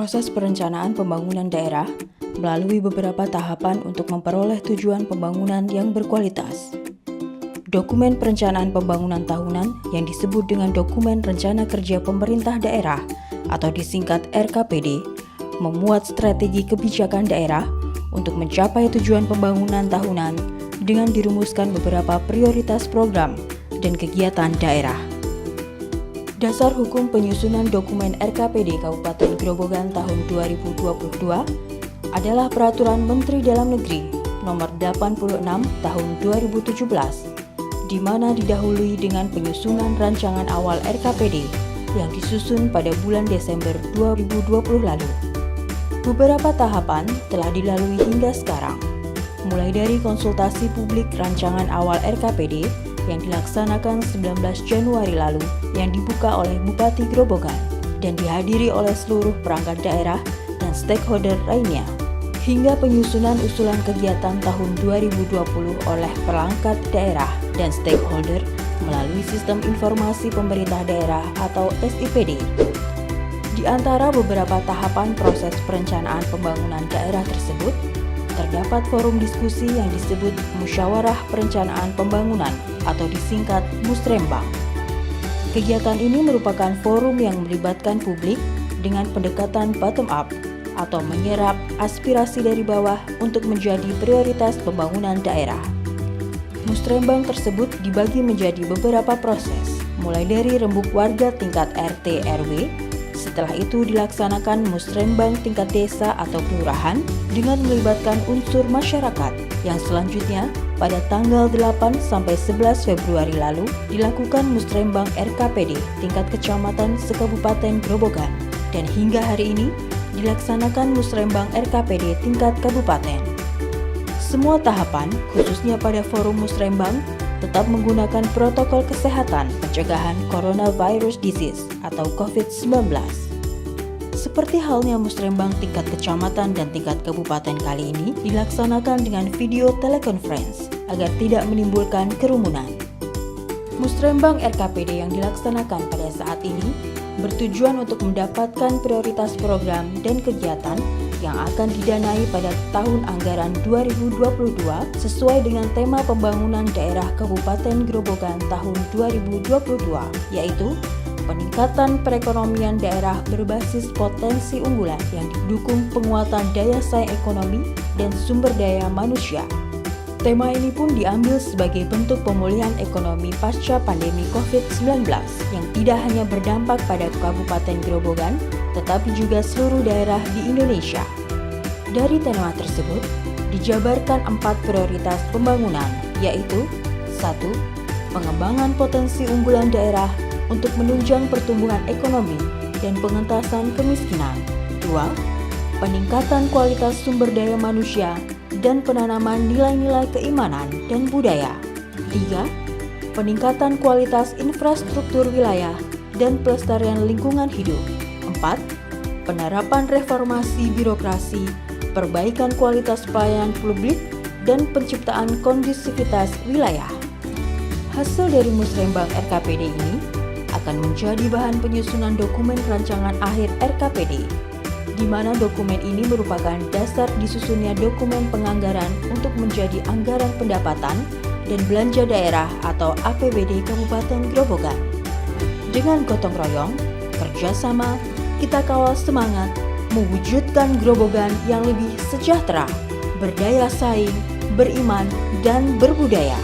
proses perencanaan pembangunan daerah melalui beberapa tahapan untuk memperoleh tujuan pembangunan yang berkualitas. Dokumen perencanaan pembangunan tahunan yang disebut dengan Dokumen Rencana Kerja Pemerintah Daerah atau disingkat RKPD memuat strategi kebijakan daerah untuk mencapai tujuan pembangunan tahunan dengan dirumuskan beberapa prioritas program dan kegiatan daerah. Dasar hukum penyusunan dokumen RKPD Kabupaten Grobogan tahun 2022 adalah Peraturan Menteri Dalam Negeri Nomor 86 Tahun 2017, di mana didahului dengan penyusunan rancangan awal RKPD yang disusun pada bulan Desember 2020 lalu. Beberapa tahapan telah dilalui hingga sekarang, mulai dari konsultasi publik rancangan awal RKPD yang dilaksanakan 19 Januari lalu yang dibuka oleh Bupati Grobogan dan dihadiri oleh seluruh perangkat daerah dan stakeholder lainnya, hingga penyusunan usulan kegiatan tahun 2020 oleh perangkat daerah dan stakeholder melalui Sistem Informasi Pemerintah Daerah atau SIPD. Di antara beberapa tahapan proses perencanaan pembangunan daerah tersebut, terdapat forum diskusi yang disebut Musyawarah Perencanaan Pembangunan atau disingkat Musrembang. Kegiatan ini merupakan forum yang melibatkan publik dengan pendekatan bottom up atau menyerap aspirasi dari bawah untuk menjadi prioritas pembangunan daerah. Musrembang tersebut dibagi menjadi beberapa proses, mulai dari rembuk warga tingkat RT RW. Setelah itu dilaksanakan musrembang tingkat desa atau kelurahan dengan melibatkan unsur masyarakat, yang selanjutnya pada tanggal 8 sampai 11 Februari lalu dilakukan musrembang RKPD tingkat kecamatan se-Kabupaten Grobogan, dan hingga hari ini dilaksanakan musrembang RKPD tingkat kabupaten. Semua tahapan, khususnya pada forum musrembang, tetap menggunakan protokol kesehatan pencegahan coronavirus disease atau COVID-19. Seperti halnya musrembang tingkat kecamatan dan tingkat kabupaten kali ini dilaksanakan dengan video teleconference agar tidak menimbulkan kerumunan. Musrembang RKPD yang dilaksanakan pada saat ini bertujuan untuk mendapatkan prioritas program dan kegiatan yang akan didanai pada tahun anggaran 2022 sesuai dengan tema pembangunan daerah Kabupaten Grobogan tahun 2022, yaitu peningkatan perekonomian daerah berbasis potensi unggulan yang didukung penguatan daya saing ekonomi dan sumber daya manusia. Tema ini pun diambil sebagai bentuk pemulihan ekonomi pasca pandemi COVID-19 yang tidak hanya berdampak pada Kabupaten Grobogan, tetapi juga seluruh daerah di Indonesia. Dari tema tersebut, dijabarkan 4 prioritas pembangunan, yaitu 1. Pengembangan potensi unggulan daerah untuk menunjang pertumbuhan ekonomi dan pengentasan kemiskinan. 2. Peningkatan kualitas sumber daya manusia dan penanaman nilai-nilai keimanan dan budaya. 3. Peningkatan kualitas infrastruktur wilayah dan pelestarian lingkungan hidup. 4. Penerapan reformasi birokrasi, perbaikan kualitas pelayanan publik, dan penciptaan kondusivitas wilayah. Hasil dari musrembang RKPD ini akan menjadi bahan penyusunan dokumen rancangan akhir RKPD, di mana dokumen ini merupakan dasar disusunnya dokumen penganggaran untuk menjadi anggaran pendapatan dan belanja daerah atau APBD Kabupaten Grobogan. Dengan gotong royong, kerjasama, kita kawal semangat mewujudkan Grobogan yang lebih sejahtera, berdaya saing, beriman, dan berbudaya.